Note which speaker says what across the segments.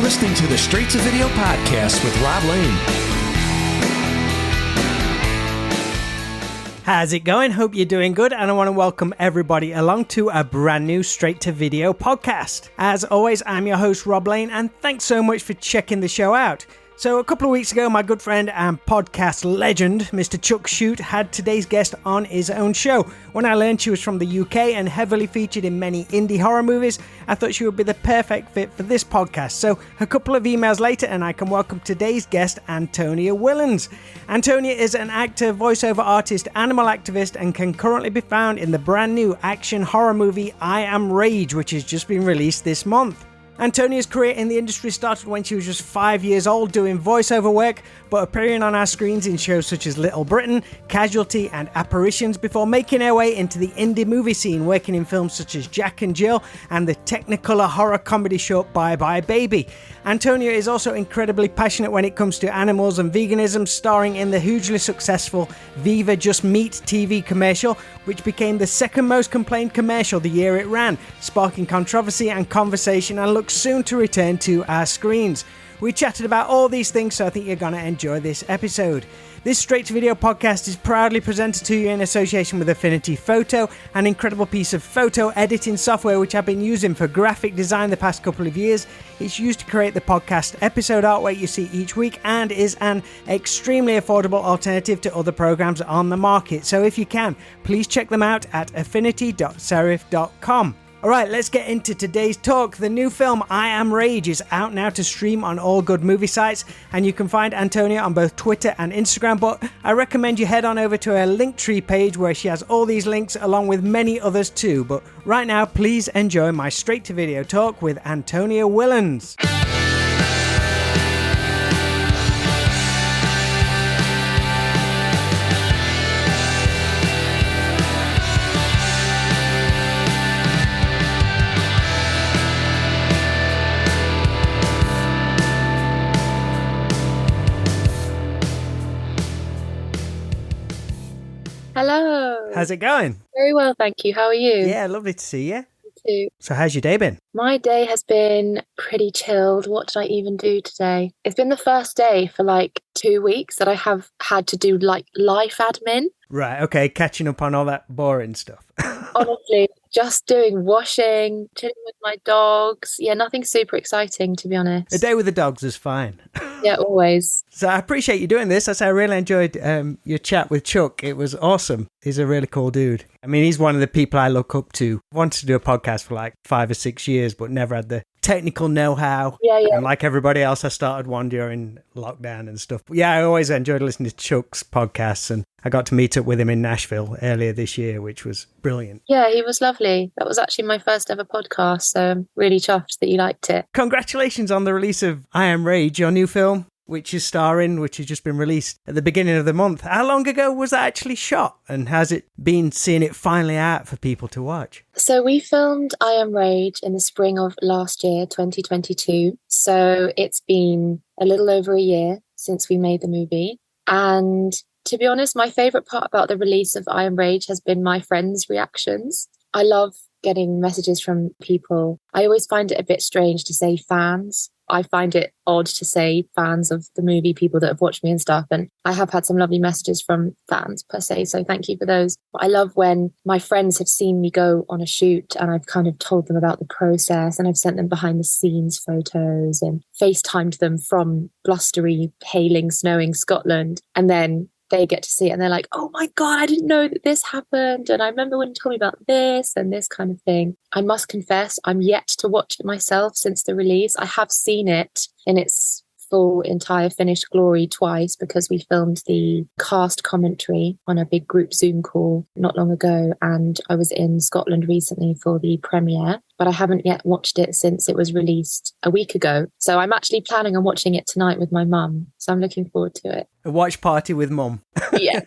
Speaker 1: listening to the Straight to Video podcast with Rob Lane.
Speaker 2: How's it going? Hope you're doing good, and I want to welcome everybody along to a brand new Straight to Video podcast. As always, I'm your host Rob Lane, and thanks so much for checking the show out. So a couple of weeks ago, my good friend and podcast legend, Mr. Chuck Shute, had today's guest on his own show. When I learned she was from the UK and heavily featured in many indie horror movies, I thought she would be the perfect fit for this podcast. So a couple of emails later, and I can welcome today's guest, Antonia Whillans. Antonia is an actor, voiceover artist, animal activist, and can currently be found in the brand new action horror movie I Am Rage, which has just been released this month. Antonia's career in the industry started when she was just 5 years old doing voiceover work, but appearing on our screens in shows such as Little Britain, Casualty and Apparitions before making her way into the indie movie scene, working in films such as Jack and Jill and the Technicolor horror comedy short Bye Bye Baby. Antonia is also incredibly passionate when it comes to animals and veganism, starring in the hugely successful Viva Just Meat TV commercial, which became the second most complained commercial the year it ran, sparking controversy and conversation, and looks soon to return to our screens. We chatted about all these things, so I think you're going to enjoy this episode. This Straight to Video podcast is proudly presented to you in association with Affinity Photo, an incredible piece of photo editing software which I've been using for graphic design the past couple of years. It's used to create the podcast episode artwork you see each week and is an extremely affordable alternative to other programs on the market. So if you can, please check them out at affinity.serif.com. Alright, let's get into today's talk. The new film I Am Rage is out now to stream on all good movie sites, and you can find Antonia on both Twitter and Instagram, but I recommend you head on over to her Linktree page where she has all these links along with many others too. But right now, please enjoy my straight to video talk with Antonia Whillans.
Speaker 3: Hello.
Speaker 2: How's it going?
Speaker 3: Very well, thank you. How are you?
Speaker 2: Yeah, lovely to see you.
Speaker 3: You too.
Speaker 2: So how's your day been?
Speaker 3: My day has been pretty chilled. What did I even do today? It's been the first day for like 2 weeks that I have had to do like life admin.
Speaker 2: Right, okay, catching up on all that boring stuff.
Speaker 3: Honestly, just doing washing, chilling with my dogs. Yeah, nothing super exciting, to be honest.
Speaker 2: A day with the dogs is fine.
Speaker 3: Yeah, always.
Speaker 2: So I appreciate you doing this. I really enjoyed your chat with Chuck. It was awesome. He's a really cool dude. I mean, he's one of the people I look up to. I wanted to do a podcast for like 5 or 6 years, but never had the technical know-how.
Speaker 3: Yeah.
Speaker 2: And like everybody else, I started one during lockdown and stuff. But yeah, I always enjoyed listening to Chuck's podcasts, and I got to meet up with him in Nashville earlier this year, which was brilliant.
Speaker 3: Yeah, he was lovely. That was actually my first ever podcast, so I'm really chuffed that you liked it.
Speaker 2: Congratulations on the release of I Am Rage, your new film, which has just been released at the beginning of the month. How long ago was that actually shot? And has it been seeing it finally out for people to watch?
Speaker 3: So we filmed I Am Rage in the spring of last year, 2022. So it's been a little over a year since we made the movie. And to be honest, my favourite part about the release of I Am Rage has been my friends' reactions. I love getting messages from people. I always find it a bit strange to say fans. I find it odd to say fans of the movie, people that have watched me and stuff. And I have had some lovely messages from fans per se. So thank you for those. But I love when my friends have seen me go on a shoot and I've kind of told them about the process, and I've sent them behind the scenes photos and FaceTimed them from blustery, hailing, snowing Scotland. And then they get to see it and they're like, oh my God, I didn't know that this happened. And I remember when you told me about this and this kind of thing. I must confess, I'm yet to watch it myself since the release. I have seen it in its full, entire, finished glory twice because we filmed the cast commentary on a big group Zoom call not long ago. And I was in Scotland recently for the premiere, but I haven't yet watched it since it was released a week ago. So I'm actually planning on watching it tonight with my mum. So I'm looking forward to it.
Speaker 2: A watch party with mum.
Speaker 3: Yeah.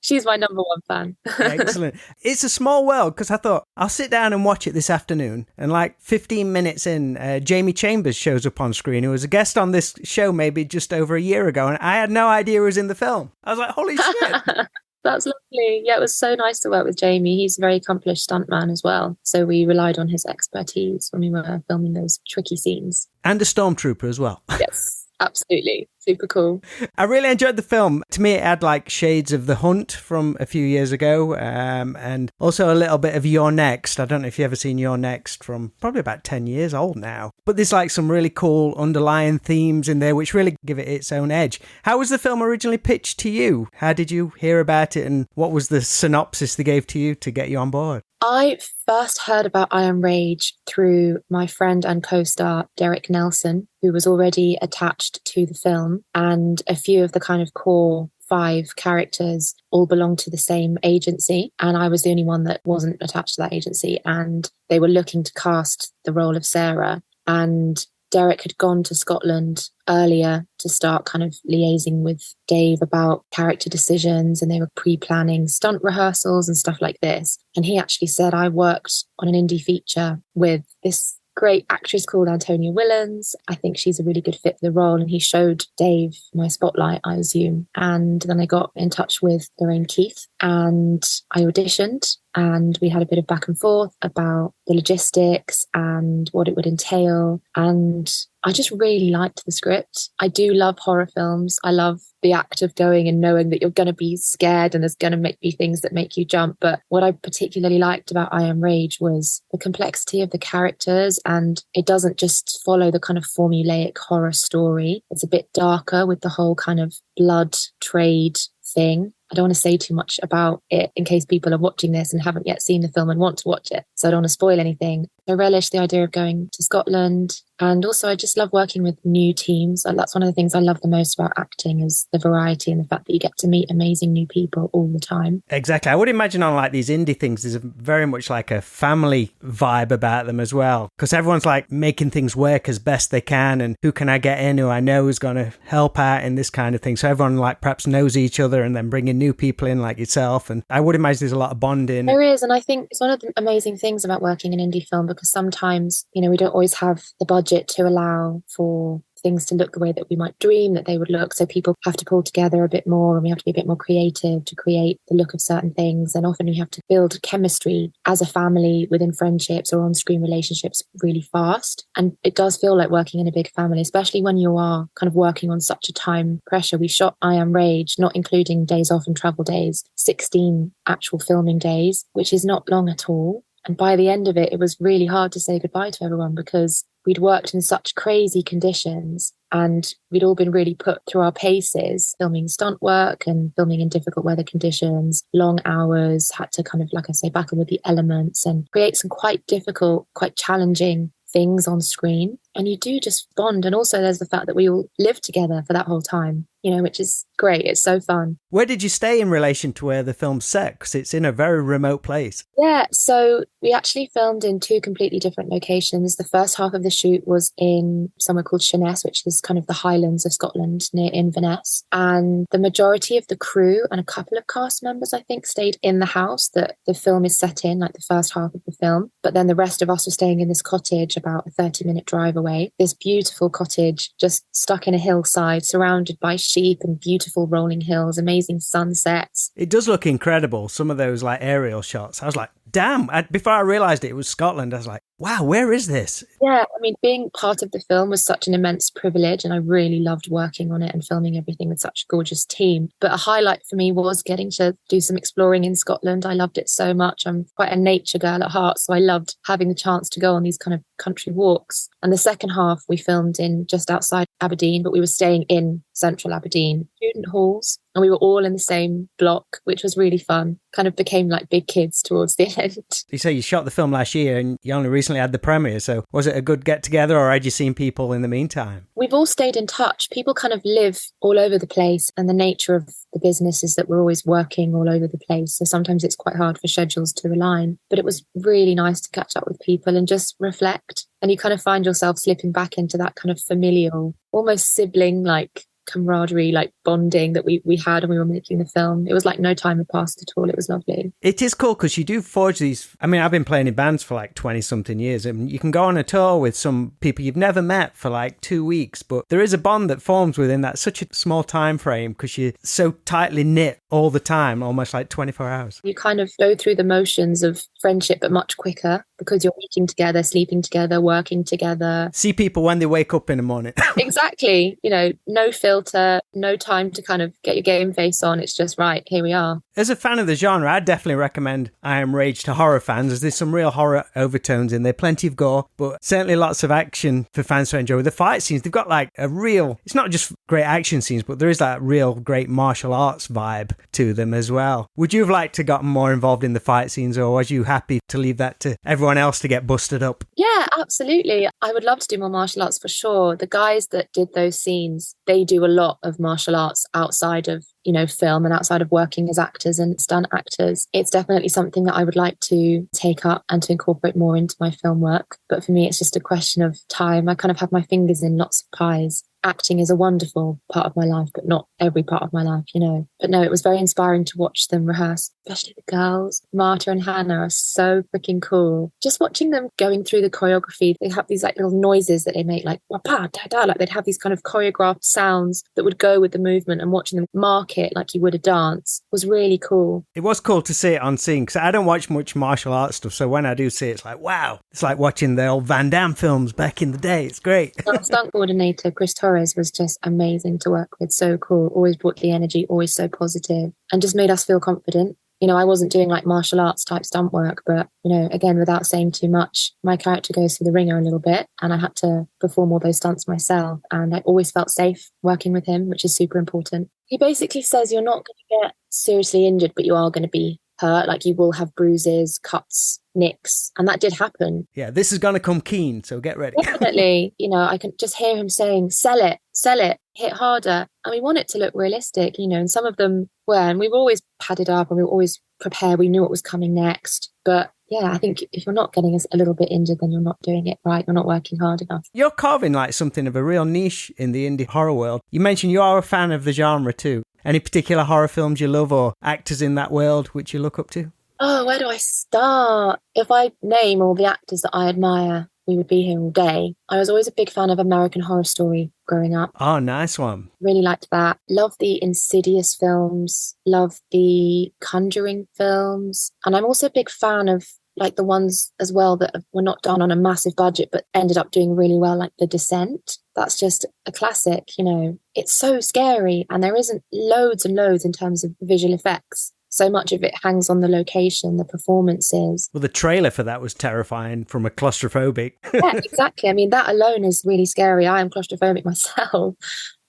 Speaker 3: She's my number one fan.
Speaker 2: Excellent. It's a small world because I thought I'll sit down and watch it this afternoon. And like 15 minutes in, Jamie Chambers shows up on screen, who was a guest on this show maybe just over a year ago. And I had no idea he was in the film. I was like, holy shit.
Speaker 3: That's lovely. Yeah, it was so nice to work with Jamie. He's a very accomplished stuntman as well. So we relied on his expertise when we were filming those tricky scenes.
Speaker 2: And a stormtrooper as well.
Speaker 3: Yes, absolutely. Super cool.
Speaker 2: I really enjoyed the film. To me, it had like shades of The Hunt from a few years ago, and also a little bit of You're Next. I don't know if you've ever seen You're Next, from probably about 10 years old now. But there's like some really cool underlying themes in there which really give it its own edge. How was the film originally pitched to you? How did you hear about it, and what was the synopsis they gave to you to get you on board?
Speaker 3: I first heard about I Am Rage through my friend and co-star Derek Nelson, who was already attached to the film, and a few of the kind of core 5 characters all belonged to the same agency, and I was the only one that wasn't attached to that agency, and they were looking to cast the role of Sarah. And Derek had gone to Scotland earlier to start kind of liaising with Dave about character decisions, and they were pre-planning stunt rehearsals and stuff like this. And he actually said, I worked on an indie feature with this great actress called Antonia Whillans. I think she's a really good fit for the role. And he showed Dave my spotlight, I assume. And then I got in touch with Lorraine Keith and I auditioned, and we had a bit of back and forth about the logistics and what it would entail. And I just really liked the script. I do love horror films. I love the act of going and knowing that you're going to be scared and there's going to be things that make you jump. But what I particularly liked about I Am Rage was the complexity of the characters, and it doesn't just follow the kind of formulaic horror story. It's a bit darker with the whole kind of blood trade thing. I don't want to say too much about it in case people are watching this and haven't yet seen the film and want to watch it. So I don't want to spoil anything. I relish the idea of going to Scotland. And also I just love working with new teams. And that's one of the things I love the most about acting, is the variety and the fact that you get to meet amazing new people all the time.
Speaker 2: Exactly. I would imagine on like these indie things, there's very much like a family vibe about them as well. Because everyone's like making things work as best they can. And who can I get in who I know is going to help out in this kind of thing. So everyone like perhaps knows each other, and then bringing new people in like yourself. And I would imagine there's a lot of bonding.
Speaker 3: There is. And I think it's one of the amazing things about working in indie film, because sometimes, you know, we don't always have the budget to allow for things to look the way that we might dream that they would look. So people have to pull together a bit more, and we have to be a bit more creative to create the look of certain things. And often we have to build chemistry as a family within friendships or on-screen relationships really fast. And it does feel like working in a big family, especially when you are kind of working on such a time pressure. We shot I Am Rage, not including days off and travel days, 16 actual filming days, which is not long at all. And by the end of it, it was really hard to say goodbye to everyone, because we'd worked in such crazy conditions and we'd all been really put through our paces, filming stunt work and filming in difficult weather conditions, long hours, had to kind of, like I say, battle with the elements and create some quite difficult, quite challenging things on screen. And you do just bond. And also there's the fact that we all lived together for that whole time, you know, which is great. It's so fun.
Speaker 2: Where did you stay in relation to where the film's set? Because it's in a very remote place.
Speaker 3: Yeah, so we actually filmed in 2 completely different locations. The first half of the shoot was in somewhere called Sheerness, which is kind of the Highlands of Scotland near Inverness. And the majority of the crew and a couple of cast members, I think, stayed in the house that the film is set in, like the first half of the film. But then the rest of us were staying in this cottage about a 30-minute drive away. This beautiful cottage just stuck in a hillside, surrounded by sheep and beautiful rolling hills, amazing sunsets.
Speaker 2: It does look incredible, some of those like aerial shots. I was like, damn, before I realised it was Scotland, I was like, wow, where is this?
Speaker 3: Yeah, I mean, being part of the film was such an immense privilege, and I really loved working on it and filming everything with such a gorgeous team. But a highlight for me was getting to do some exploring in Scotland. I loved it so much. I'm quite a nature girl at heart, so I loved having the chance to go on these kind of country walks. And the second half we filmed in just outside Aberdeen, but we were staying in central Aberdeen, student halls, and we were all in the same block, which was really fun. Kind of became like big kids towards the end.
Speaker 2: You say you shot the film last year and you only recently had the premiere, so was it a good get together, or had you seen people in the meantime?
Speaker 3: We've all stayed in touch. People kind of live all over the place, and the nature of the business is that we're always working all over the place. So sometimes it's quite hard for schedules to align, but it was really nice to catch up with people and just reflect. And you kind of find yourself slipping back into that kind of familial, almost sibling like camaraderie, like bonding that we had when we were making the film. It was like no time had passed at all. It was lovely.
Speaker 2: It is cool because you do forge these. I mean, I've been playing in bands for like 20 something years, and you can go on a tour with some people you've never met for like 2 weeks, but there is a bond that forms within that such a small time frame because you're so tightly knit all the time, almost like 24 hours.
Speaker 3: You kind of go through the motions of friendship, but much quicker because you're eating together, sleeping together, working together.
Speaker 2: See people when they wake up in the morning.
Speaker 3: Exactly. You know, no filter, no time to kind of get your game face on. It's just, right, here we are.
Speaker 2: As a fan of the genre, I'd definitely recommend I Am Rage to horror fans, as there's some real horror overtones in there, plenty of gore, but certainly lots of action for fans to enjoy. The fight scenes, they've got like a real, it's not just great action scenes, but there is that real great martial arts vibe to them as well. Would you have liked to gotten more involved in the fight scenes, or was you happy to leave that to everyone else to get busted up?
Speaker 3: Yeah, absolutely. I would love to do more martial arts for sure. The guys that did those scenes, they do a lot of martial arts outside of, you know, film and outside of working as actors and stunt actors. It's definitely something that I would like to take up and to incorporate more into my film work. But for me, it's just a question of time. I kind of have my fingers in lots of pies. Acting is a wonderful part of my life, but not every part of my life, you know. But no, it was very inspiring to watch them rehearse, especially the girls. Marta and Hannah are so freaking cool. Just watching them going through the choreography, they have these like little noises that they make, like wah-pa, da-da, like they'd have these kind of choreographed sounds that would go with the movement, and watching them mark it like you would a dance was really cool.
Speaker 2: It was cool to see it on scene because I don't watch much martial arts stuff, so when I do see it, it's like, wow. It's like watching the old Van Damme films back in the day. It's great.
Speaker 3: Our stunt coordinator, Chris Torres, was just amazing to work with. So cool. Always brought the energy, always so positive, and just made us feel confident. You know, I wasn't doing like martial arts type stunt work, but, you know, again, without saying too much, my character goes through the ringer a little bit, and I had to perform all those stunts myself. And I always felt safe working with him, which is super important. He basically says you're not going to get seriously injured, but you are going to be hurt. Like, you will have bruises, cuts, nicks, and that did happen.
Speaker 2: Yeah, this is going to come keen, so get ready.
Speaker 3: Definitely. You know, I can just hear him saying, sell it, hit harder. And we want it to look realistic, you know, and some of them were, and we were always padded up and we were always prepared. We knew what was coming next. But yeah, I think if you're not getting a little bit injured, then you're not doing it right. You're not working hard enough.
Speaker 2: You're carving like something of a real niche in the indie horror world. You mentioned you are a fan of the genre too. Any particular horror films you love or actors in that world which you look up to?
Speaker 3: Oh, where do I start? If I name all the actors that I admire, we would be here all day. I was always a big fan of American Horror Story growing up.
Speaker 2: Oh, nice one.
Speaker 3: Really liked that. Love the Insidious films. Love the Conjuring films. And I'm also a big fan of like the ones as well that were not done on a massive budget but ended up doing really well, like The Descent. That's just a classic, you know. It's so scary, and there isn't loads and loads in terms of visual effects. So much of it hangs on the location, the performances.
Speaker 2: Well, the trailer for that was terrifying from a claustrophobic.
Speaker 3: Yeah, exactly. I mean, that alone is really scary. I am claustrophobic myself.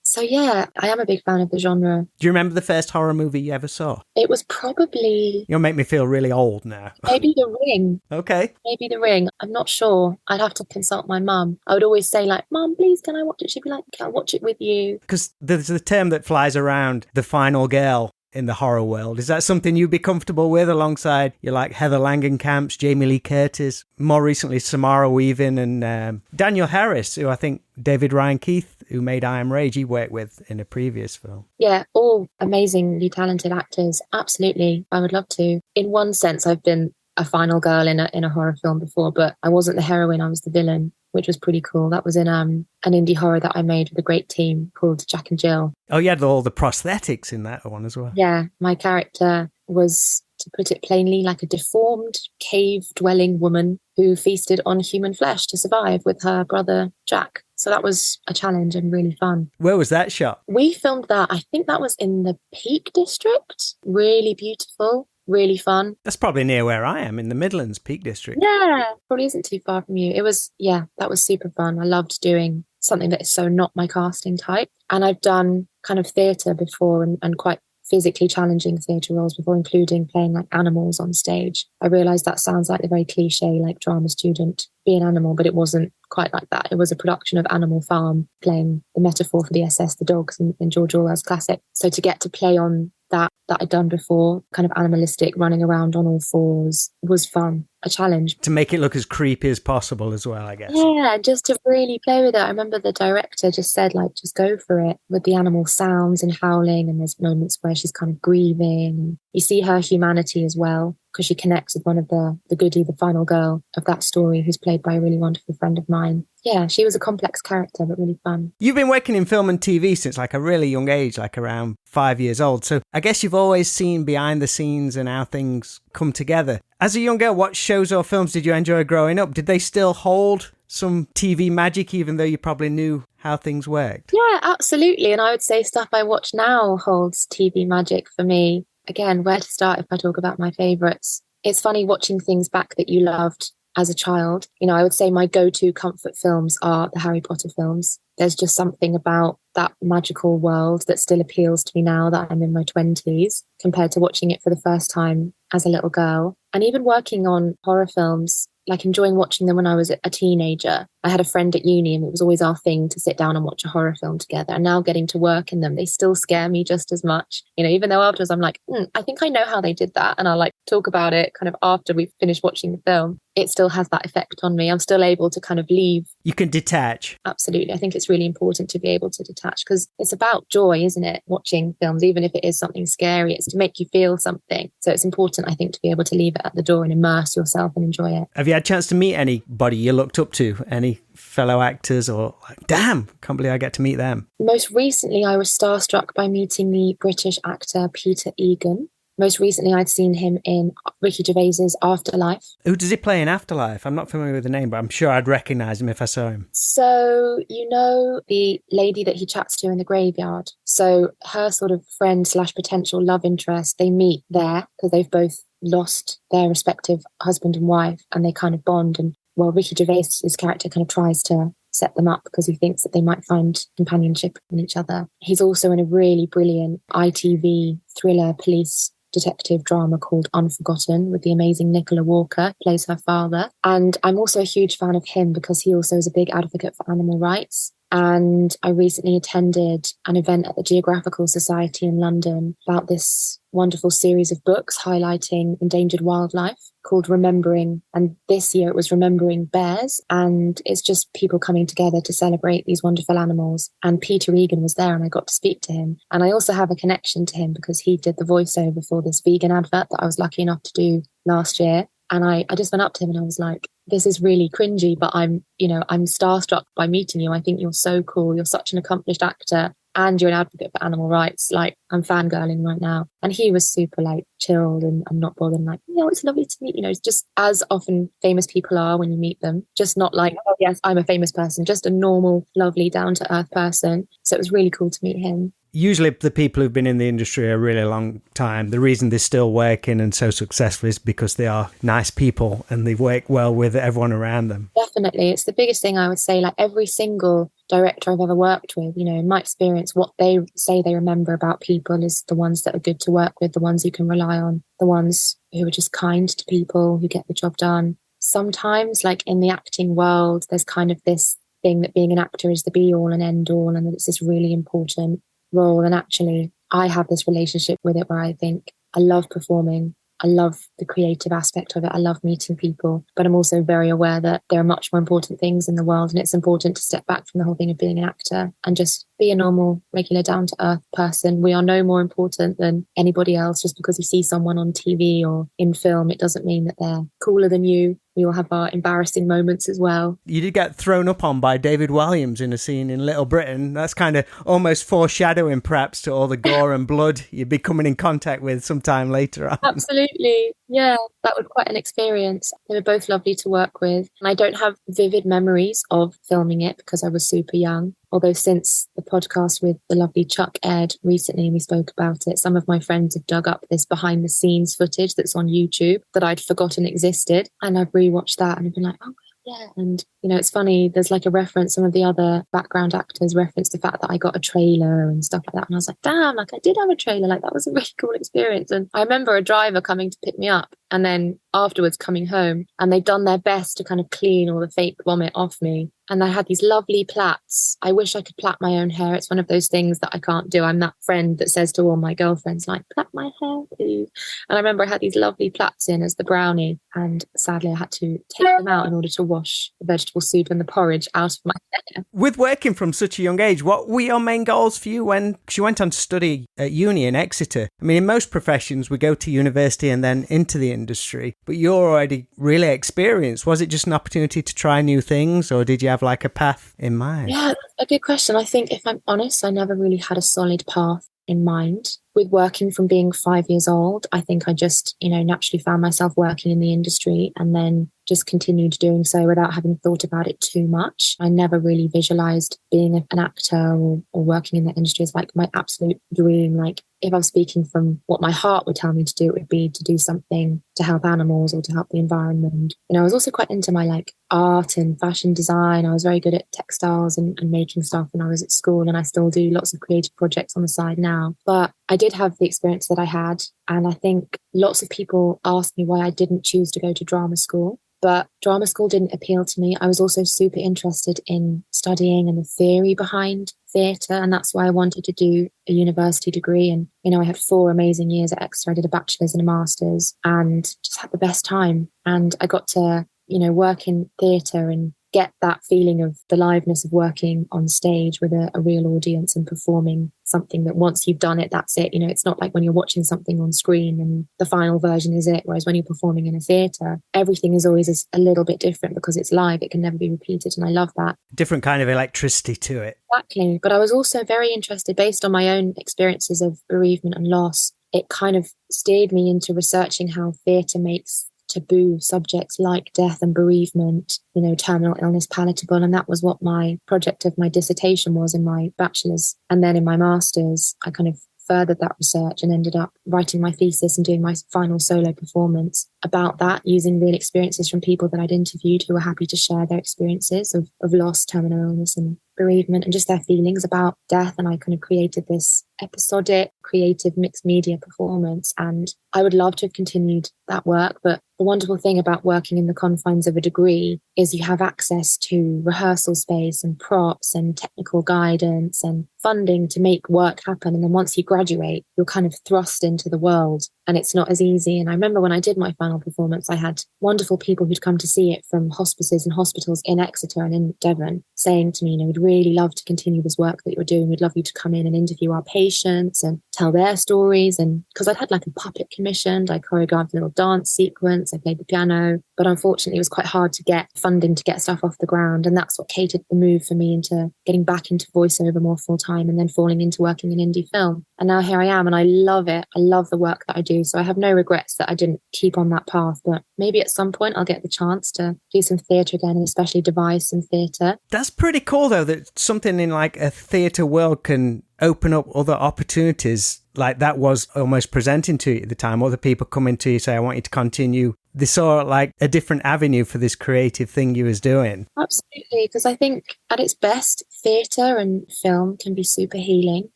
Speaker 3: So yeah, I am a big fan of the genre.
Speaker 2: Do you remember the first horror movie you ever saw?
Speaker 3: It was probably...
Speaker 2: You'll make me feel really old now.
Speaker 3: Maybe The Ring.
Speaker 2: Okay.
Speaker 3: Maybe The Ring. I'm not sure. I'd have to consult my mum. I would always say like, Mum, please, can I watch it? She'd be like, can I watch it with you?
Speaker 2: Because there's a term that flies around, the final girl in the horror world. Is that something you'd be comfortable with alongside you like Heather Langenkamp, Jamie Lee Curtis, more recently Samara Weaving and Daniel Harris, who I think David Ryan Keith, who made I Am Rage, he worked with in a previous film.
Speaker 3: Yeah, all amazingly talented actors. Absolutely. I would love to. In one sense, I've been a final girl in a horror film before, but I wasn't the heroine, I was the villain, which was pretty cool. That was in an indie horror that I made with a great team called Jack and Jill.
Speaker 2: Oh, you had all the prosthetics in that one as well.
Speaker 3: Yeah, my character was, to put it plainly, like a deformed, cave-dwelling woman who feasted on human flesh to survive with her brother Jack. So that was a challenge and really fun.
Speaker 2: Where was that shot?
Speaker 3: We filmed that, I think that was in the Peak District. Really beautiful. Really fun.
Speaker 2: That's probably near where I am, in the Midlands, Peak District.
Speaker 3: Yeah, probably isn't too far from you. It was, yeah, that was super fun. I loved doing something that is so not my casting type. And I've done kind of theatre before and quite physically challenging theatre roles before, including playing like animals on stage. I realised that sounds like the very cliche, like drama student, be an animal, but it wasn't quite like that. It was a production of Animal Farm, playing the metaphor for the SS, the dogs in George Orwell's classic. So to get to play on that I'd done before, kind of animalistic, running around on all fours, was fun, a challenge.
Speaker 2: To make it look as creepy as possible as well, I guess.
Speaker 3: Yeah, just to really play with it. I remember the director just said, like, just go for it with the animal sounds and howling. And there's moments where she's kind of grieving. You see her humanity as well, because she connects with one of the goodie, the final girl of that story, who's played by a really wonderful friend of mine. Yeah, she was a complex character, but really fun.
Speaker 2: You've been working in film and TV since like a really young age, like around 5 years old. So I guess you've always seen behind the scenes and how things come together. As a young girl, what shows or films did you enjoy growing up? Did they still hold some TV magic, even though you probably knew how things worked?
Speaker 3: Yeah, absolutely. And I would say stuff I watch now holds TV magic for me. Again, where to start if I talk about my favourites? It's funny watching things back that you loved as a child. You know, I would say my go-to comfort films are the Harry Potter films. There's just something about that magical world that still appeals to me now that I'm in my 20s compared to watching it for the first time as a little girl. And even working on horror films, like enjoying watching them when I was a teenager. I had a friend at uni and it was always our thing to sit down and watch a horror film together. And now getting to work in them, they still scare me just as much. You know, even though afterwards I'm like, I think I know how they did that. And I'll like talk about it kind of after we've finished watching the film. It still has that effect on me. I'm still able to kind of leave.
Speaker 2: You can detach.
Speaker 3: Absolutely. I think it's really important to be able to detach because it's about joy, isn't it? Watching films, even if it is something scary, it's to make you feel something. So it's important, I think, to be able to leave it at the door and immerse yourself and enjoy it.
Speaker 2: Have you had a chance to meet anybody you looked up to? Any fellow actors or like, damn, can't believe I get to meet them?
Speaker 3: Most recently, I was starstruck by meeting the British actor Peter Egan. Most recently, I'd seen him in Ricky Gervais's Afterlife.
Speaker 2: Who does he play in Afterlife? I'm not familiar with the name, but I'm sure I'd recognise him if I saw him.
Speaker 3: So, you know, the lady that he chats to in the graveyard. So her sort of friend / potential love interest, they meet there because they've both lost their respective husband and wife and they kind of bond. And well, Ricky Gervais's character kind of tries to set them up because he thinks that they might find companionship in each other. He's also in a really brilliant ITV thriller police detective drama called Unforgotten with the amazing Nicola Walker, plays her father. And I'm also a huge fan of him because he also is a big advocate for animal rights. And I recently attended an event at the Geographical Society in London about this wonderful series of books highlighting endangered wildlife called Remembering. And this year it was Remembering Bears. And it's just people coming together to celebrate these wonderful animals. And Peter Egan was there and I got to speak to him. And I also have a connection to him because he did the voiceover for this vegan advert that I was lucky enough to do last year. And I just went up to him and I was like, this is really cringy, but I'm starstruck by meeting you. I think you're so cool. You're such an accomplished actor and you're an advocate for animal rights. Like, I'm fangirling right now. And he was super like chilled and not bothered. And like, it's lovely to meet, it's just as often famous people are when you meet them, just not like, oh yes, I'm a famous person, just a normal, lovely, down to earth person. So it was really cool to meet him.
Speaker 2: Usually the people who've been in the industry a really long time, the reason they're still working and so successful is because they are nice people and they work well with everyone around them.
Speaker 3: Definitely. It's the biggest thing I would say, like every single director I've ever worked with, in my experience, what they say they remember about people is the ones that are good to work with, the ones you can rely on, the ones who are just kind to people, who get the job done. Sometimes, like in the acting world, there's kind of this thing that being an actor is the be all and end all and that it's this really important role. And actually, I have this relationship with it where I think I love performing. I love the creative aspect of it. I love meeting people, but I'm also very aware that there are much more important things in the world. And it's important to step back from the whole thing of being an actor and just be a normal, regular, down to earth person. We are no more important than anybody else. Just because you see someone on TV or in film, it doesn't mean that they're cooler than you. We all have our embarrassing moments as well.
Speaker 2: You did get thrown up on by David Walliams in a scene in Little Britain. That's kind of almost foreshadowing perhaps to all the gore and blood you'd be coming in contact with sometime later on.
Speaker 3: Absolutely. Yeah, that was quite an experience. They were both lovely to work with. And I don't have vivid memories of filming it because I was super young. Although since the podcast with the lovely Chuck aired recently and we spoke about it, some of my friends have dug up this behind the scenes footage that's on YouTube that I'd forgotten existed. And I've rewatched that and I've been like, oh, yeah. And, it's funny, there's like a reference, some of the other background actors referenced the fact that I got a trailer and stuff like that. And I was like, damn, like I did have a trailer. Like that was a really cool experience. And I remember a driver coming to pick me up. And then afterwards coming home, and they'd done their best to kind of clean all the fake vomit off me. And I had these lovely plaits. I wish I could plait my own hair. It's one of those things that I can't do. I'm that friend that says to all my girlfriends, like, plait my hair, please. And I remember I had these lovely plaits in as the brownie. And sadly, I had to take them out in order to wash the vegetable soup and the porridge out of my hair.
Speaker 2: With working from such a young age, what were your main goals for you when, because you went on to study at uni in Exeter? I mean, in most professions, we go to university and then into the industry, but you're already really experienced. Was it just an opportunity to try new things, or did you have like a path in mind?
Speaker 3: Yeah, a good question. I think, if I'm honest, I never really had a solid path in mind. With working from being 5 years old, I think I just, naturally found myself working in the industry and then just continued doing so without having thought about it too much. I never really visualized being an actor or working in the industry as like my absolute dream. Like, if I was speaking from what my heart would tell me to do, it would be to do something to help animals or to help the environment. I was also quite into my like art and fashion design. I was very good at textiles and making stuff when I was at school, and I still do lots of creative projects on the side now. But I did have the experience that I had, and I think lots of people ask me why I didn't choose to go to drama school. But drama school didn't appeal to me. I was also super interested in studying and the theory behind theatre, and that's why I wanted to do a university degree. And, I had 4 amazing years at Exeter. I did a bachelor's and a master's and just had the best time. And I got to, work in theatre and get that feeling of the liveness of working on stage with a real audience and performing something that once you've done it, that's it. It's not like when you're watching something on screen and the final version is it. Whereas when you're performing in a theatre, everything is always a little bit different because it's live. It can never be repeated. And I love that.
Speaker 2: Different kind of electricity to it.
Speaker 3: Exactly. But I was also very interested, based on my own experiences of bereavement and loss. It kind of steered me into researching how theatre makes taboo subjects like death and bereavement, terminal illness palatable. And that was what my project of my dissertation was in my bachelor's. And then in my master's, I kind of furthered that research and ended up writing my thesis and doing my final solo performance about that, using real experiences from people that I'd interviewed who were happy to share their experiences of loss, terminal illness and bereavement, and just their feelings about death. And I kind of created this episodic, creative, mixed media performance. And I would love to have continued that work. But the wonderful thing about working in the confines of a degree is you have access to rehearsal space and props and technical guidance and funding to make work happen. And then once you graduate, you're kind of thrust into the world, and it's not as easy. And I remember when I did my final performance, I had wonderful people who'd come to see it from hospices and hospitals in Exeter and in Devon saying to me, we'd really love to continue this work that you're doing. We'd love you to come in and interview our patients and tell their stories. And because I'd had like a puppet commissioned, I choreographed a little dance sequence, I played the piano, but unfortunately it was quite hard to get funding to get stuff off the ground. And that's what catered the move for me into getting back into voiceover more full time and then falling into working in indie film. And now here I am, and I love it. I love the work that I do. So I have no regrets that I didn't keep on that path. But maybe at some point I'll get the chance to do some theatre again, and especially devise some theatre.
Speaker 2: That's pretty cool, though, that something in like a theatre world can open up other opportunities like that was almost presenting to you at the time. Other people coming to you say, I want you to continue. They saw like a different avenue for this creative thing you was doing.
Speaker 3: Absolutely, because I think at its best, theatre and film can be super healing.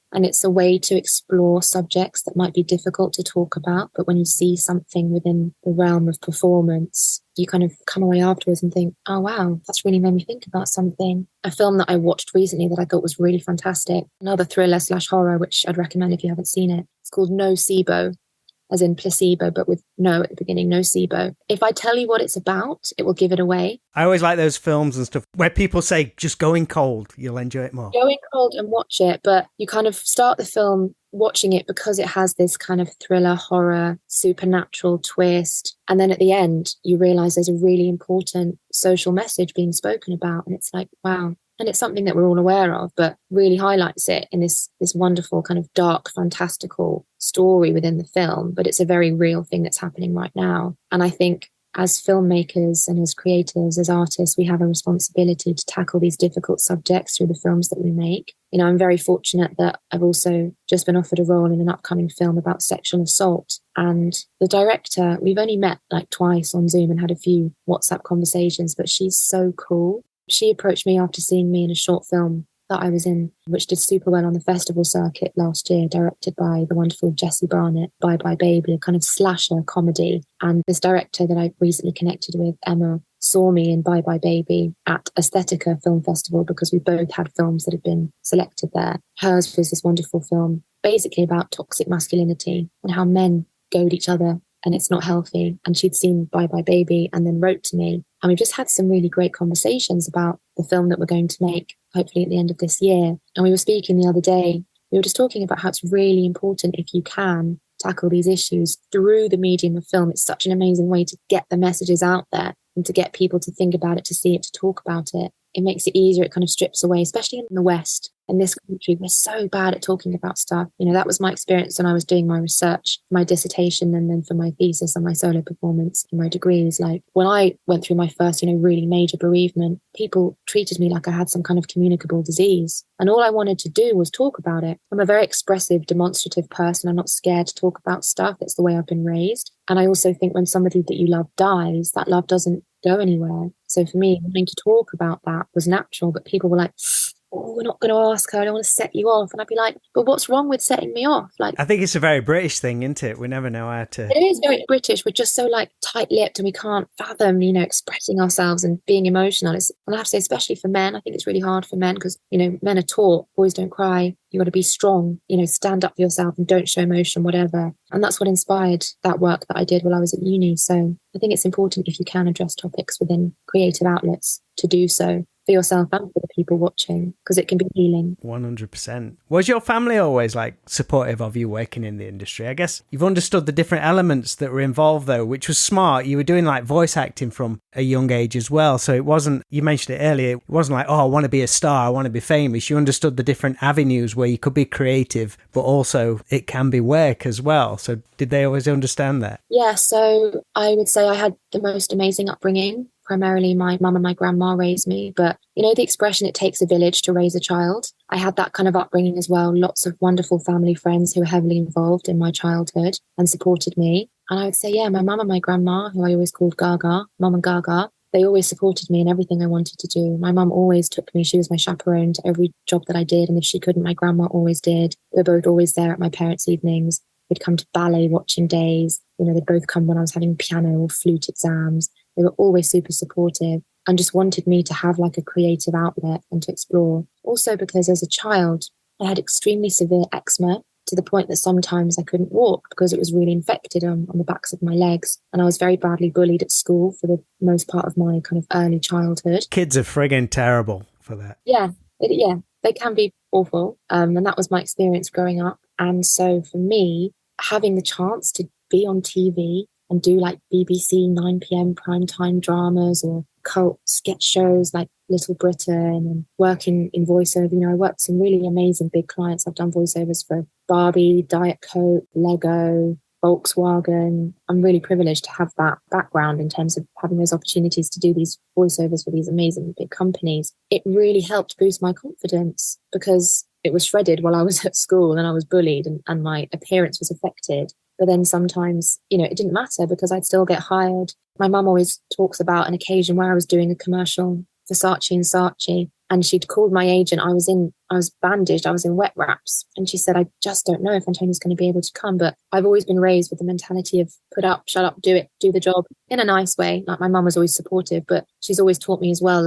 Speaker 3: And it's a way to explore subjects that might be difficult to talk about. But when you see something within the realm of performance, you kind of come away afterwards and think, oh, wow, that's really made me think about something. A film that I watched recently that I thought was really fantastic, another thriller/horror, which I'd recommend if you haven't seen it. It's called Nocebo, as in placebo, but with no at the beginning, nocebo. If I tell you what it's about, it will give it away.
Speaker 2: I always like those films and stuff where people say, just go in cold, you'll enjoy it more.
Speaker 3: Go in cold and watch it, but you kind of start the film watching it because it has this kind of thriller, horror, supernatural twist. And then at the end, you realise there's a really important social message being spoken about. And it's like, wow. And it's something that we're all aware of, but really highlights it in this wonderful kind of dark, fantastical story within the film. But it's a very real thing that's happening right now. And I think as filmmakers and as creators, as artists, we have a responsibility to tackle these difficult subjects through the films that we make. I'm very fortunate that I've also just been offered a role in an upcoming film about sexual assault. And the director, we've only met like twice on Zoom and had a few WhatsApp conversations, but she's so cool. She approached me after seeing me in a short film that I was in, which did super well on the festival circuit last year, directed by the wonderful Jessie Barnett, Bye Bye Baby, a kind of slasher comedy. And this director that I recently connected with, Emma, saw me in Bye Bye Baby at Aesthetica Film Festival because we both had films that had been selected there. Hers was this wonderful film, basically about toxic masculinity and how men goad each other and it's not healthy. And she'd seen Bye Bye Baby and then wrote to me. And we've just had some really great conversations about the film that we're going to make, hopefully at the end of this year. And we were speaking the other day, we were just talking about how it's really important, if you can, tackle these issues through the medium of film. It's such an amazing way to get the messages out there and to get people to think about it, to see it, to talk about it. It makes it easier. It kind of strips away, especially in the West. In this country, we're so bad at talking about stuff. You know, that was my experience when I was doing my research, my dissertation, and then for my thesis and my solo performance and my degrees. Like when I went through my first, really major bereavement, people treated me like I had some kind of communicable disease. And all I wanted to do was talk about it. I'm a very expressive, demonstrative person. I'm not scared to talk about stuff. It's the way I've been raised. And I also think when somebody that you love dies, that love doesn't go anywhere. So for me, wanting to talk about that was natural, but people were like, oh, we're not going to ask her. I don't want to set you off. And I'd be like, but what's wrong with setting me off? Like,
Speaker 2: I think it's a very British thing, isn't it? We never know how to...
Speaker 3: It is very British. We're just so tight-lipped and we can't fathom, expressing ourselves and being emotional. And I have to say, especially for men, I think it's really hard for men because, men are taught, boys don't cry. You got to be strong, stand up for yourself and don't show emotion, whatever. And that's what inspired that work that I did while I was at uni. So I think it's important, if you can address topics within creative outlets, to do so for yourself and for the people watching, because it can be healing.
Speaker 2: 100%. Was your family always supportive of you working in the industry? I guess you've understood the different elements that were involved though, which was smart. You were doing voice acting from a young age as well. So it wasn't, you mentioned it earlier, it wasn't I want to be a star, I want to be famous. You understood the different avenues where you could be creative, but also it can be work as well. So did they always understand that?
Speaker 3: Yeah, so I would say I had the most amazing upbringing. Primarily my mum and my grandma raised me, but the expression, it takes a village to raise a child. I had that kind of upbringing as well. Lots of wonderful family friends who were heavily involved in my childhood and supported me. And I would say, yeah, my mum and my grandma, who I always called Gaga, Mum and Gaga, they always supported me in everything I wanted to do. My mum always took me. She was my chaperone to every job that I did. And if she couldn't, my grandma always did. We were both always there at my parents' evenings. We'd come to ballet watching days. They'd both come when I was having piano or flute exams. They were always super supportive and just wanted me to have a creative outlet and to explore. Also because as a child, I had extremely severe eczema to the point that sometimes I couldn't walk because it was really infected on the backs of my legs. And I was very badly bullied at school for the most part of my kind of early childhood.
Speaker 2: Kids are friggin' terrible for that.
Speaker 3: Yeah, they can be awful. And that was my experience growing up. And so for me, having the chance to be on TV and do BBC 9 p.m. primetime dramas or cult sketch shows like Little Britain, and working in voiceover. I worked with some really amazing big clients. I've done voiceovers for Barbie, Diet Coke, Lego, Volkswagen. I'm really privileged to have that background in terms of having those opportunities to do these voiceovers for these amazing big companies. It really helped boost my confidence because it was shredded while I was at school and I was bullied and my appearance was affected. But then sometimes, it didn't matter because I'd still get hired. My mum always talks about an occasion where I was doing a commercial for Saatchi and Saatchi, and she'd called my agent. I was bandaged, I was in wet wraps. And she said, I just don't know if Antonia's going to be able to come. But I've always been raised with the mentality of put up, shut up, do it, do the job in a nice way. My mum was always supportive, but she's always taught me as well,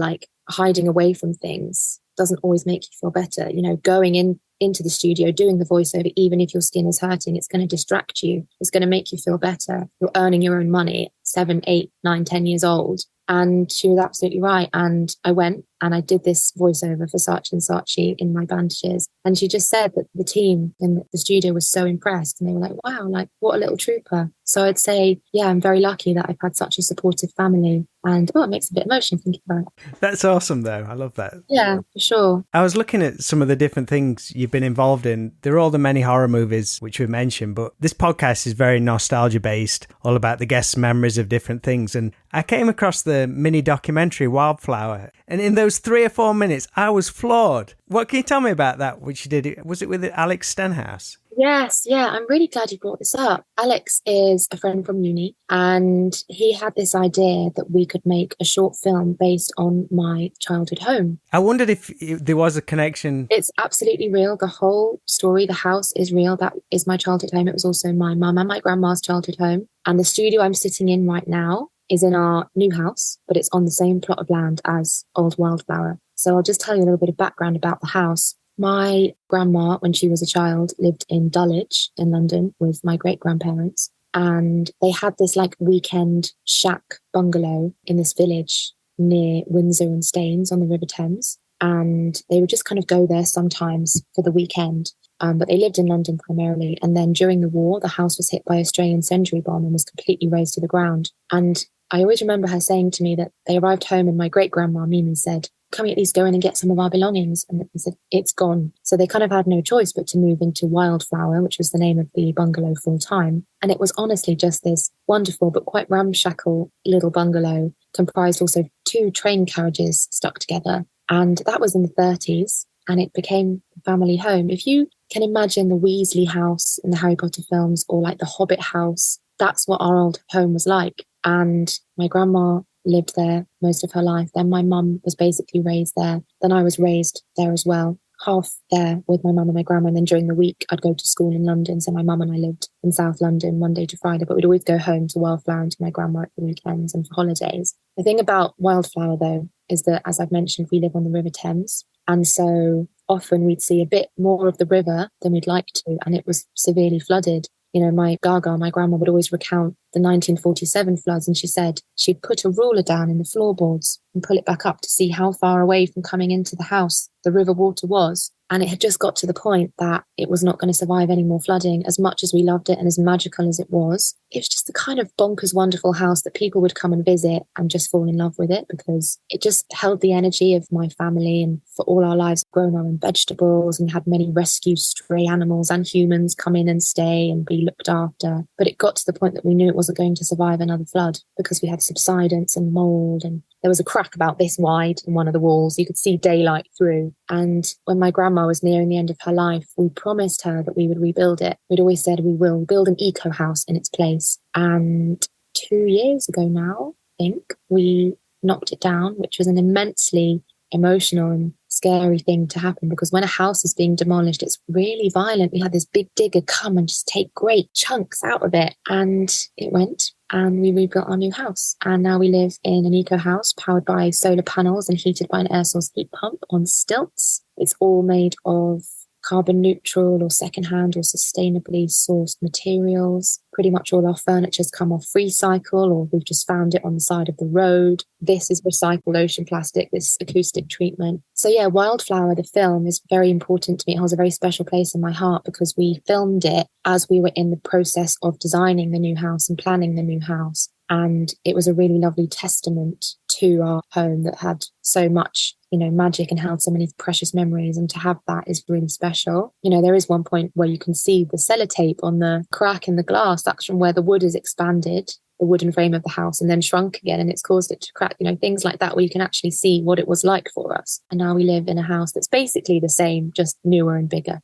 Speaker 3: hiding away from things doesn't always make you feel better. Going into the studio, doing the voiceover, even if your skin is hurting, it's going to distract you. It's going to make you feel better. You're earning your own money at 7, 8, 9, 10 years old. And she was absolutely right. And I went and I did this voiceover for Saatchi and Saatchi in my bandages. And she just said that the team in the studio was so impressed. And they were like, wow, what a little trooper. So I'd say, yeah, I'm very lucky that I've had such a supportive family. And it makes a bit emotional thinking about it.
Speaker 2: That's awesome, though. I love that.
Speaker 3: Yeah, for sure.
Speaker 2: I was looking at some of the different things you've been involved in. There are all the many horror movies which we mentioned, but this podcast is very nostalgia based, all about the guests' memories of different things. And I came across the mini documentary Wildflower, and in those 3 or 4 minutes, I was floored. What can you tell me about that, which you did? Was it with Alex Stenhouse?
Speaker 3: Yes, yeah, I'm really glad you brought this up. Alex is a friend from uni, and he had this idea that we could make a short film based on my childhood home.
Speaker 2: I wondered if there was a connection.
Speaker 3: It's absolutely real. The whole story, the house is real. That is my childhood home. It was also my mum and my grandma's childhood home. And the studio I'm sitting in right now is in our new house, but it's on the same plot of land as Old Wildflower. So I'll just tell you a little bit of background about the house. My grandma, when she was a child, lived in Dulwich in London with my great grandparents. And they had this like weekend shack bungalow in this village near Windsor and Staines on the River Thames. And they would just kind of go there sometimes for the weekend. But they lived in London primarily. And then during the war, the house was hit by Australian sentry bomb and was completely razed to the ground. And I always remember her saying to me that they arrived home and my great grandma Mimi said, "Can we at least go in and get some of our belongings?" And they said, "It's gone." So they kind of had no choice but to move into Wildflower, which was the name of the bungalow full time. And it was honestly just this wonderful but quite ramshackle little bungalow, comprised also of 2 train carriages stuck together. And that was in the 30s, and it became a family home. If you can imagine the Weasley house in the Harry Potter films, or like the Hobbit house, that's what our old home was like. And my grandma lived there most of her life. Then my mum was basically raised there. Then I was raised there as well, half there with my mum and my grandma. And then during the week, I'd go to school in London. So my mum and I lived in South London Monday to Friday, but we'd always go home to Wildflower and to my grandma at the weekends and for holidays. The thing about Wildflower, though, is that, as I've mentioned, we live on the River Thames. And so often we'd see a bit more of the river than we'd like to, and it was severely flooded. You know, my grandma, would always recount the 1947 floods, and she said she'd put a ruler down in the floorboards and pull it back up to see how far away from coming into the house the river water was. And it had just got to the point that it was not going to survive any more flooding. As much as we loved it and as magical as it was just the kind of bonkers, wonderful house that people would come and visit and just fall in love with it, because it just held the energy of my family. And for all our lives, grown our own vegetables and had many rescued stray animals and humans come in and stay and be looked after. But it got to the point that we knew it wasn't going to survive another flood, because we had subsidence and mold, and there was a crack about this wide in one of the walls. You could see daylight through. And when my grandma was nearing the end of her life, we promised her that we would rebuild it. We'd always said we will build an eco house in its place. And 2 years ago now, I think, we knocked it down, which was an immensely emotional and scary thing to happen, because when a house is being demolished, it's really violent. We had this big digger come and just take great chunks out of it, and it went, and we rebuilt our new house. And now we live in an eco house powered by solar panels and heated by an air source heat pump on stilts. It's all made of carbon neutral or secondhand or sustainably sourced materials. Pretty much all our furniture's come off Freecycle, or we've just found it on the side of the road. This is recycled ocean plastic, this acoustic treatment. So yeah, Wildflower, the film, is very important to me. It holds a very special place in my heart, because we filmed it as we were in the process of designing the new house and planning the new house. And it was a really lovely testament to our home that had so much, magic and held so many precious memories. And to have that is really special. There is one point where you can see the sellotape on the crack in the glass. That's from where the wood is expanded, the wooden frame of the house, and then shrunk again, and it's caused it to crack. Things like that, where you can actually see what it was like for us. And now we live in a house that's basically the same, just newer and bigger.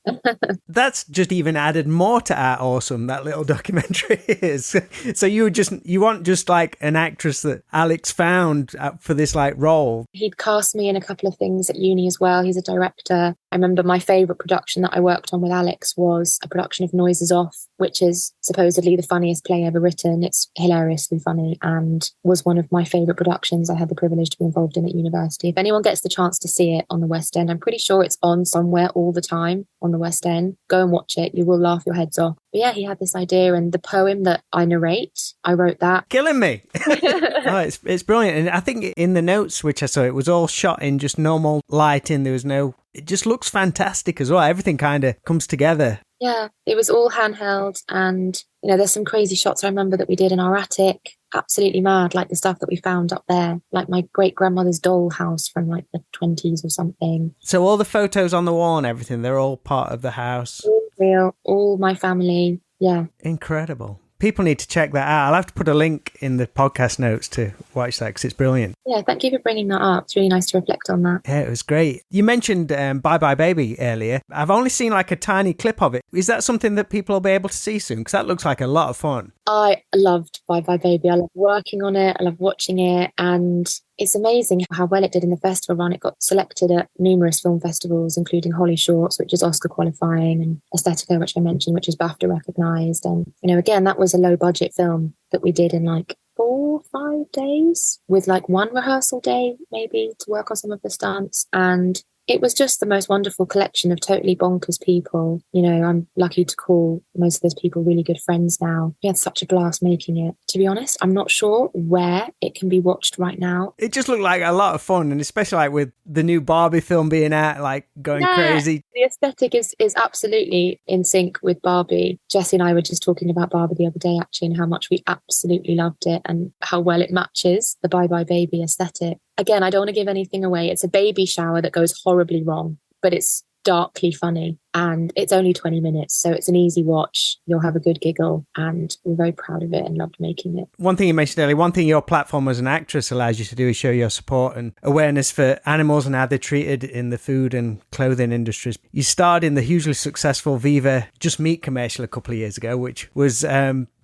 Speaker 2: That's just even added more to how awesome that little documentary is. So you want just like an actress that Alex found for this like role.
Speaker 3: He'd cast me in a couple of things at uni as well. He's a director. I remember my favourite production that I worked on with Alex was a production of Noises Off, which is supposedly the funniest play ever written. It's hilariously funny and was one of my favourite productions I had the privilege to be involved in at university. If anyone gets the chance to see it on the West End, I'm pretty sure it's on somewhere all the time on the West End. Go and watch it. You will laugh your heads off. But yeah, he had this idea, and the poem that I narrate, I wrote that.
Speaker 2: Killing me. It's brilliant. And I think in the notes, which I saw, it was all shot in just normal lighting. It just looks fantastic as well. Everything kind of comes together.
Speaker 3: Yeah, it was all handheld, and there's some crazy shots I remember that we did in our attic. Absolutely mad, like the stuff that we found up there, like my great grandmother's doll house from like the 20s or something.
Speaker 2: So all the photos on the wall and everything, they're all part of the house.
Speaker 3: All real, all my family. Yeah.
Speaker 2: Incredible. People need to check that out. I'll have to put a link in the podcast notes to watch that because it's brilliant.
Speaker 3: Yeah, thank you for bringing that up. It's really nice to reflect on that.
Speaker 2: Yeah, it was great. You mentioned Bye Bye Baby earlier. I've only seen like a tiny clip of it. Is that something that people will be able to see soon? Because that looks like a lot of fun.
Speaker 3: I loved Bye Bye Baby. I love working on it. I love watching it. And it's amazing how well it did in the festival run. It got selected at numerous film festivals, including Holly Shorts, which is Oscar qualifying, and Aesthetica, which I mentioned, which is BAFTA recognised. And, again, that was a low budget film that we did in like 4-5 days with like one rehearsal day, maybe, to work on some of the stunts. And it was just the most wonderful collection of totally bonkers people. I'm lucky to call most of those people really good friends now. We had such a blast making it. To be honest, I'm not sure where it can be watched right now.
Speaker 2: It just looked like a lot of fun, and especially like with the new Barbie film being out, like going crazy.
Speaker 3: The aesthetic is absolutely in sync with Barbie. Jessie and I were just talking about Barbie the other day, actually, and how much we absolutely loved it and how well it matches the Bye Bye Baby aesthetic. Again, I don't want to give anything away. It's a baby shower that goes horribly wrong, but it's darkly funny, and it's only 20 minutes, so it's an easy watch. You'll have a good giggle, and we're very proud of it and loved making it.
Speaker 2: One thing you mentioned earlier, one thing your platform as an actress allows you to do is show your support and awareness for animals and how they're treated in the food and clothing industries. You starred in the hugely successful Viva Just Meat commercial a couple of years ago, which was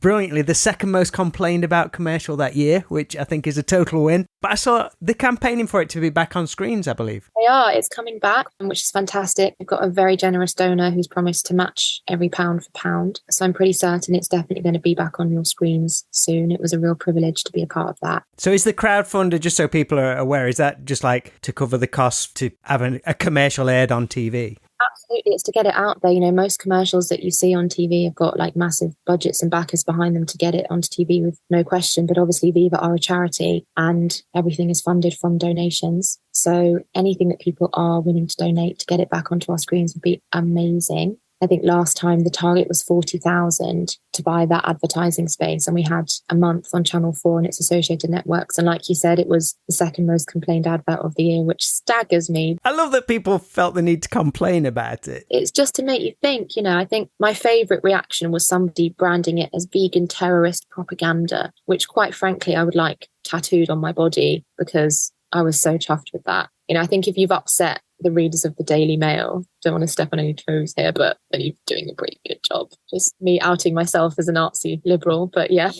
Speaker 2: brilliantly the second most complained about commercial that year, which I think is a total win. But I saw the campaigning for it to be back on screens, I believe.
Speaker 3: They are. It's coming back, which is fantastic. We've got a very generous donor who's promised to match every pound for pound. So I'm pretty certain it's definitely going to be back on your screens soon. It was a real privilege to be a part of that.
Speaker 2: So is the crowdfunder, just so people are aware, is that just like to cover the costs to have a commercial aired on TV?
Speaker 3: Absolutely. It's to get it out there. Most commercials that you see on TV have got like massive budgets and backers behind them to get it onto TV with no question. But obviously Viva are a charity and everything is funded from donations. So anything that people are willing to donate to get it back onto our screens would be amazing. I think last time the target was 40,000 to buy that advertising space, and we had a month on Channel 4 and its associated networks. And like you said, it was the second most complained advert of the year, which staggers me.
Speaker 2: I love that people felt the need to complain about it.
Speaker 3: It's just to make you think, I think my favourite reaction was somebody branding it as vegan terrorist propaganda, which quite frankly I would like tattooed on my body because I was so chuffed with that. I think if you've upset the readers of the Daily Mail, don't want to step on any toes here, but then you're doing a pretty good job. Just me outing myself as a Nazi liberal, but yeah.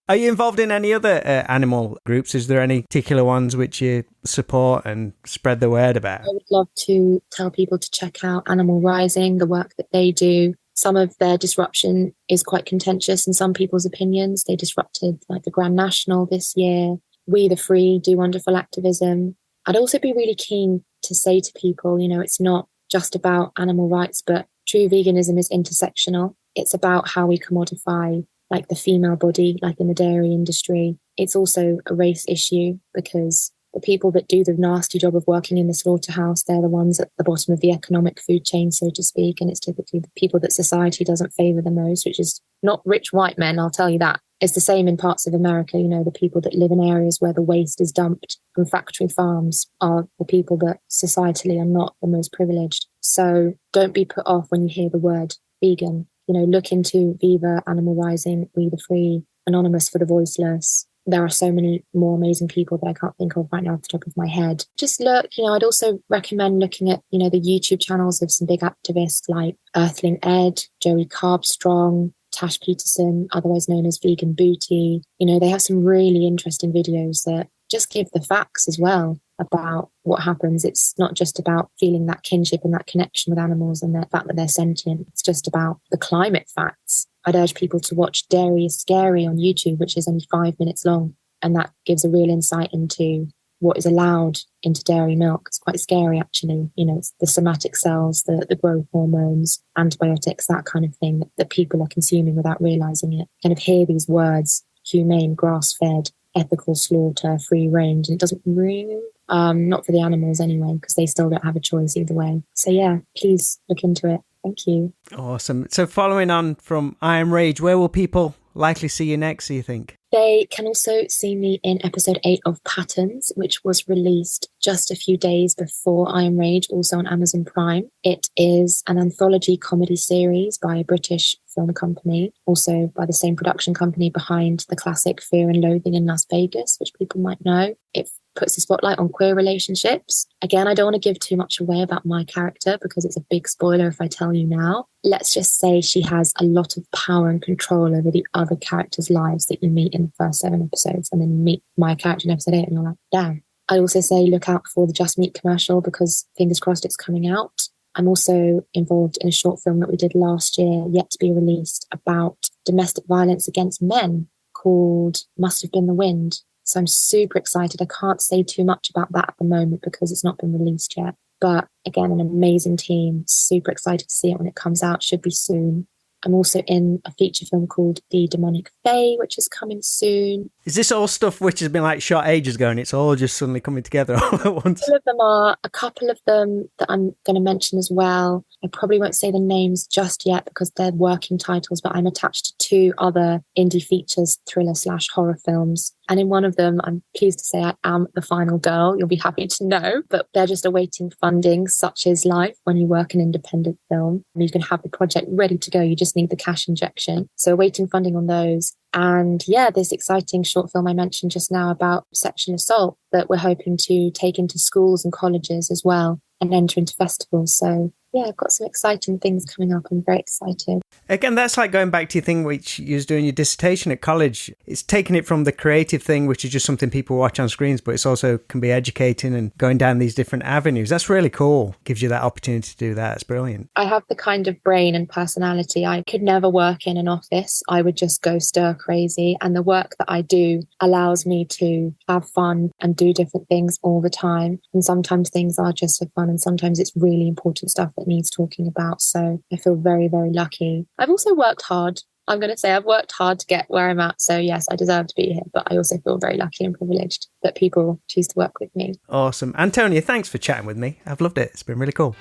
Speaker 2: Are you involved in any other animal groups? Is there any particular ones which you support and spread the word about?
Speaker 3: I would love to tell people to check out Animal Rising, the work that they do. Some of their disruption is quite contentious in some people's opinions. They disrupted like the Grand National this year. We the Free do wonderful activism. I'd also be really keen to say to people, it's not just about animal rights, but true veganism is intersectional. It's about how we commodify like the female body, like in the dairy industry. It's also a race issue because the people that do the nasty job of working in the slaughterhouse, they're the ones at the bottom of the economic food chain, so to speak. And it's typically the people that society doesn't favour the most, which is not rich white men, I'll tell you that. It's the same in parts of America. The people that live in areas where the waste is dumped from factory farms are the people that societally are not the most privileged. So don't be put off when you hear the word vegan. Look into Viva, Animal Rising, We the Free, Anonymous for the Voiceless. There are so many more amazing people that I can't think of right now off the top of my head. Just look, I'd also recommend looking at, the YouTube channels of some big activists like Earthling Ed, Joey Carbstrong, Tash Peterson, otherwise known as Vegan Booty. They have some really interesting videos that just give the facts as well about what happens. It's not just about feeling that kinship and that connection with animals and the fact that they're sentient. It's just about the climate facts. I'd urge people to watch Dairy is Scary on YouTube, which is only 5 minutes long. And that gives a real insight into what is allowed into dairy milk. It's quite scary, actually. It's the somatic cells, the growth hormones, antibiotics, that kind of thing that people are consuming without realising it. Kind of hear these words, humane, grass-fed, ethical slaughter, free range, and it doesn't really, not for the animals anyway, because they still don't have a choice either way. So yeah, please look into it. Thank you. Awesome.
Speaker 2: So following on from I Am Rage, where will people likely see you next, do you think?
Speaker 3: They can also see me in episode 8 of Patterns, which was released just a few days before I Am Rage, also on Amazon Prime. It is an anthology comedy series by a British film company, also by the same production company behind the classic Fear and Loathing in Las Vegas, which people might know. It puts the spotlight on queer relationships. Again, I don't want to give too much away about my character because it's a big spoiler if I tell you now. Let's just say she has a lot of power and control over the other characters' lives that you meet in the first 7 episodes, and then you meet my character in episode 8 and you're like, damn. I also say look out for the Just Meat commercial because fingers crossed it's coming out. I'm also involved in a short film that we did last year, yet to be released, about domestic violence against men called Must Have Been the Wind. So I'm super excited. I can't say too much about that at the moment because it's not been released yet. But again, an amazing team. Super excited to see it when it comes out. Should be soon. I'm also in a feature film called The Demonic Fae, which is coming soon.
Speaker 2: Is this all stuff which has been like shot ages ago and it's all just suddenly coming together all at once?
Speaker 3: All of them are. A couple of them that I'm going to mention as well. I probably won't say the names just yet because they're working titles, but I'm attached to 2 other indie features, thriller/horror films. And in one of them, I'm pleased to say I am the final girl. You'll be happy to know. But they're just awaiting funding. Such is life when you work in independent film. You can have the project ready to go. You just need the cash injection. So awaiting funding on those. And yeah, this exciting short film I mentioned just now about sexual assault that we're hoping to take into schools and colleges as well and enter into festivals. So yeah, I've got some exciting things coming up. I'm very excited.
Speaker 2: Again, that's like going back to your thing which you was doing your dissertation at college. It's taking it from the creative thing, which is just something people watch on screens, but it's also can be educating and going down these different avenues. That's really cool. Gives you that opportunity to do that. It's brilliant.
Speaker 3: I have the kind of brain and personality. I could never work in an office. I would just go stir crazy. And the work that I do allows me to have fun and do different things all the time. And sometimes things are just for fun and sometimes it's really important stuff that needs talking about. So I feel very, very lucky. I've also worked hard. I'm going to say I've worked hard to get where I'm at. So yes, I deserve to be here, but I also feel very lucky and privileged that people choose to work with me.
Speaker 2: Awesome. Antonia, thanks for chatting with me. I've loved it. It's been really cool.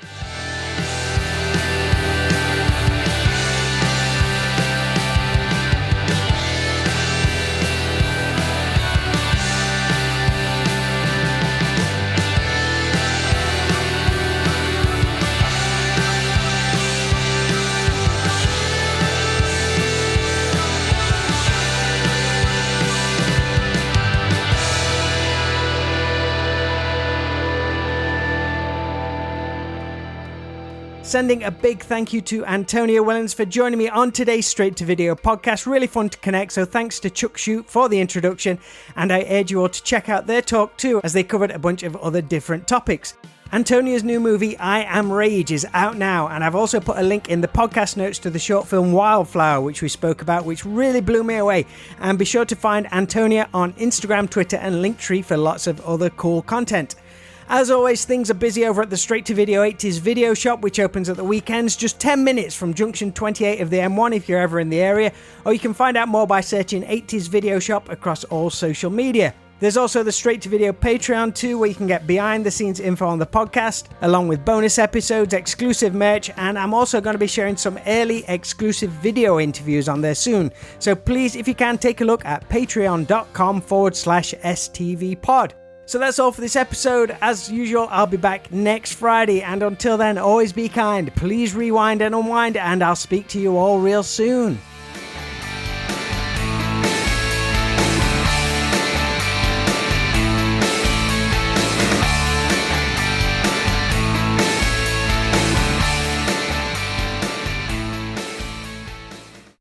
Speaker 2: Sending a big thank you to Antonia Whillans for joining me on today's Straight to Video podcast. Really fun to connect, so thanks to Chuck Shoot for the introduction, and I urge you all to check out their talk too, as they covered a bunch of other different topics. Antonia's new movie, I Am Rage, is out now, and I've also put a link in the podcast notes to the short film Wildflower, which we spoke about, which really blew me away. And be sure to find Antonia on Instagram, Twitter, and Linktree for lots of other cool content. As always, things are busy over at the Straight to Video 80s video shop, which opens at the weekends, just 10 minutes from junction 28 of the M1 if you're ever in the area, or you can find out more by searching 80s video shop across all social media. There's also the Straight to Video Patreon too, where you can get behind the scenes info on the podcast, along with bonus episodes, exclusive merch, and I'm also going to be sharing some early exclusive video interviews on there soon. So please, if you can, take a look at patreon.com/STVpod. So that's all for this episode. As usual, I'll be back next Friday, and until then, always be kind. Please rewind and unwind, and I'll speak to you all real soon.